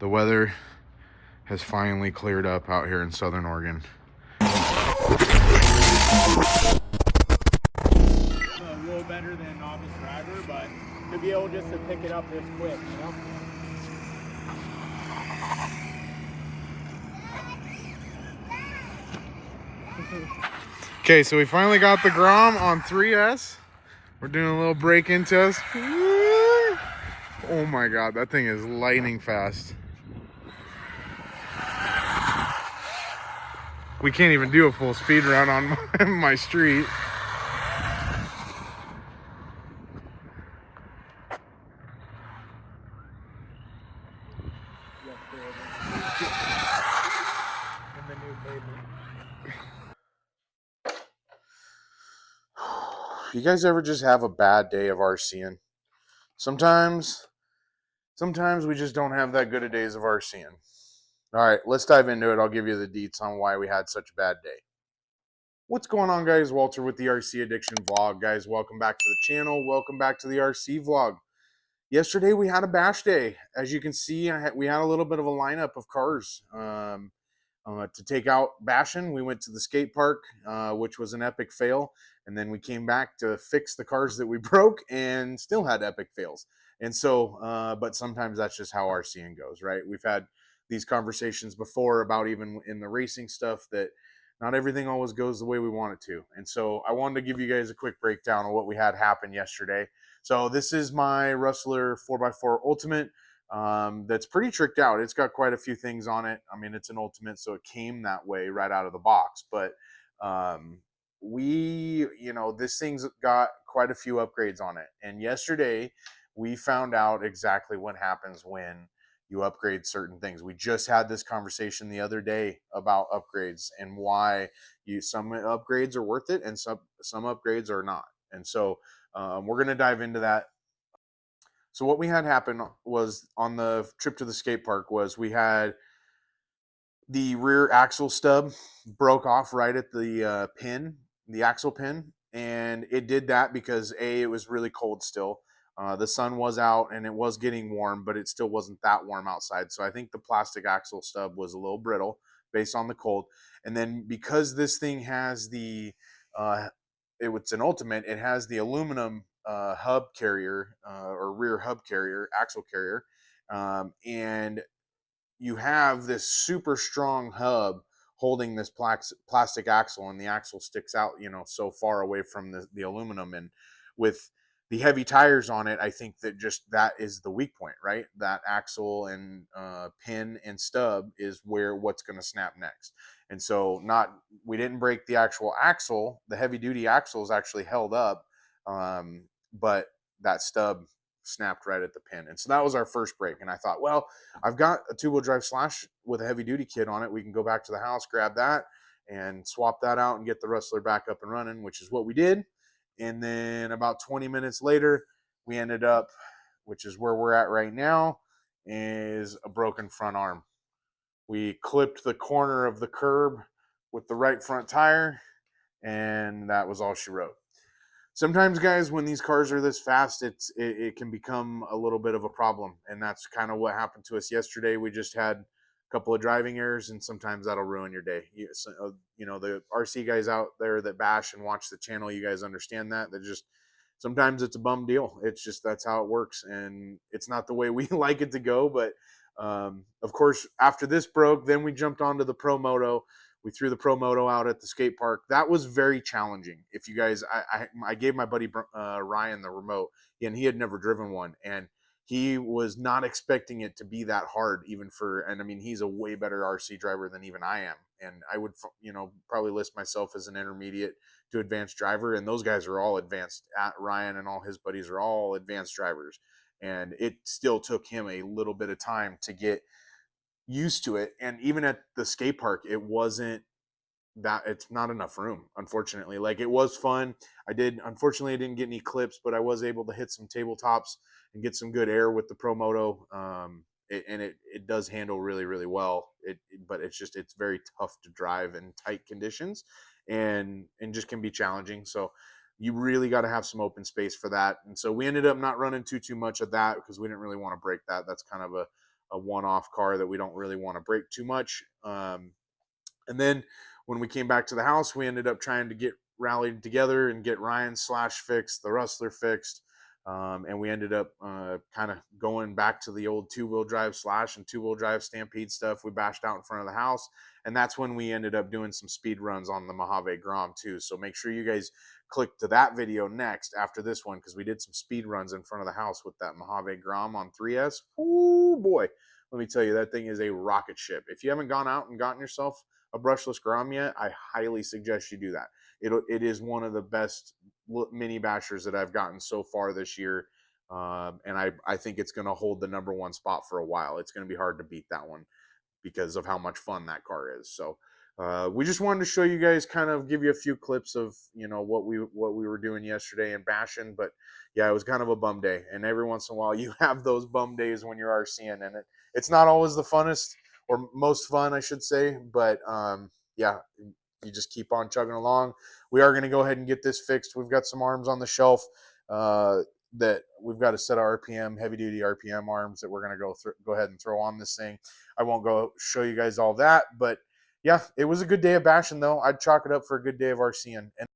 The weather has finally cleared up out here in Southern Oregon. A little better than a novice driver, but to be able just to pick it up this quick, you know? Okay, so we finally got the Grom on 3S. We're doing a little break-in test. Oh my God, that thing is lightning fast. We can't even do a full speed run on my street. In the new pavement. You guys ever just have a bad day of RCing? Sometimes we just don't have that good of days of RCing. All right, let's dive into it. I'll give you the deets on why we had such a bad day. What's going on, guys? Walter with the RC Addiction Vlog. Guys, welcome back to the channel. Welcome back to the RC Vlog. Yesterday we had a bash day. As you can see, we had a little bit of a lineup of cars to take out bashing. We went to the skate park, which was an epic fail. And then we came back to fix the cars that we broke and still had epic fails. And so, but sometimes that's just how RCing goes, right? We've had these conversations before about even in the racing stuff that not everything always goes the way we want it to. And so I wanted to give you guys a quick breakdown of what we had happen yesterday. So this is my Rustler 4x4 Ultimate. That's pretty tricked out. It's got quite a few things on it. I mean, it's an Ultimate, so it came that way right out of the box. But this thing's got quite a few upgrades on it. And yesterday, we found out exactly what happens when you upgrade certain things. We just had this conversation the other day about upgrades and why some upgrades are worth it and some upgrades are not. And so we're going to dive into that. So what we had happen was on the trip to the skate park was we had the rear axle stub broke off right at the pin, the axle pin, and it did that because it was really cold still. The sun was out and it was getting warm, but it still wasn't that warm outside. So I think the plastic axle stub was a little brittle based on the cold. And then because this thing has it's an Ultimate, it has the aluminum hub carrier or rear hub carrier, axle carrier, and you have this super strong hub holding this plastic axle, and the axle sticks out, so far away from the aluminum. And with the heavy tires on it, I think that is the weak point, right? That axle and pin and stub is what's going to snap next. And so we didn't break the actual axle. The heavy duty axle is actually held up, but that stub snapped right at the pin. And so that was our first break. And I thought, well, I've got a two-wheel drive Slash with a heavy duty kit on it. We can go back to the house, grab that, and swap that out and get the Rustler back up and running, which is what we did. And then about 20 minutes later, we ended up, which is where we're at right now, is a broken front arm. We clipped the corner of the curb with the right front tire, and that was all she wrote. Sometimes, guys, when these cars are this fast, it can become a little bit of a problem, and that's kind of what happened to us yesterday. We just had a couple of driving errors, and sometimes that'll ruin your day. The RC guys out there that bash and watch the channel, you guys understand that. Sometimes it's a bum deal. It's just that's how it works, and it's not the way we like it to go. But of course, after this broke, then we jumped onto the Pro Moto. We threw the Pro Moto out at the skate park. That was very challenging. If you guys, I gave my buddy Ryan the remote, and he had never driven one, and he was not expecting it to be that hard, and I mean, he's a way better RC driver than even I am, and I would, probably list myself as an intermediate to advanced driver, and those guys are all advanced. Ryan and all his buddies are all advanced drivers, and it still took him a little bit of time to get used to it. And even at the skate park, it's not enough room, unfortunately. Like, it was fun. Unfortunately I didn't get any clips, but I was able to hit some tabletops and get some good air with the Pro Moto. It does handle really, really well. But it's very tough to drive in tight conditions, and just can be challenging. So you really got to have some open space for that. And so we ended up not running too much of that because we didn't really want to break that. That's kind of a one-off car that we don't really want to break too much. And then when we came back to the house, we ended up trying to get rallied together and get Ryan's slash fixed, the Rustler fixed. And we ended up kind of going back to the old two-wheel drive slash and two-wheel drive Stampede stuff we bashed out in front of the house. And that's when we ended up doing some speed runs on the Mojave Grom too. So make sure you guys click to that video next after this one, because we did some speed runs in front of the house with that Mojave Grom on 3S. Oh boy, let me tell you, that thing is a rocket ship. If you haven't gone out and gotten yourself a brushless Grom yet, I highly suggest you do that. It is one of the best mini bashers that I've gotten so far this year. And I think it's going to hold the number one spot for a while. It's going to be hard to beat that one because of how much fun that car is. So we just wanted to show you guys, kind of give you a few clips of, you know, what we were doing yesterday in bashing. But yeah, it was kind of a bum day, and every once in a while you have those bum days when you're RCing, and it's not always the funnest or most fun, I should say. But yeah, you just keep on chugging along. We are going to go ahead and get this fixed. We've got some arms on the shelf that we've got a set of RPM, heavy duty RPM arms that we're going to go ahead and throw on this thing. I won't go show you guys all that, but yeah, it was a good day of bashing though. I'd chalk it up for a good day of RCing. And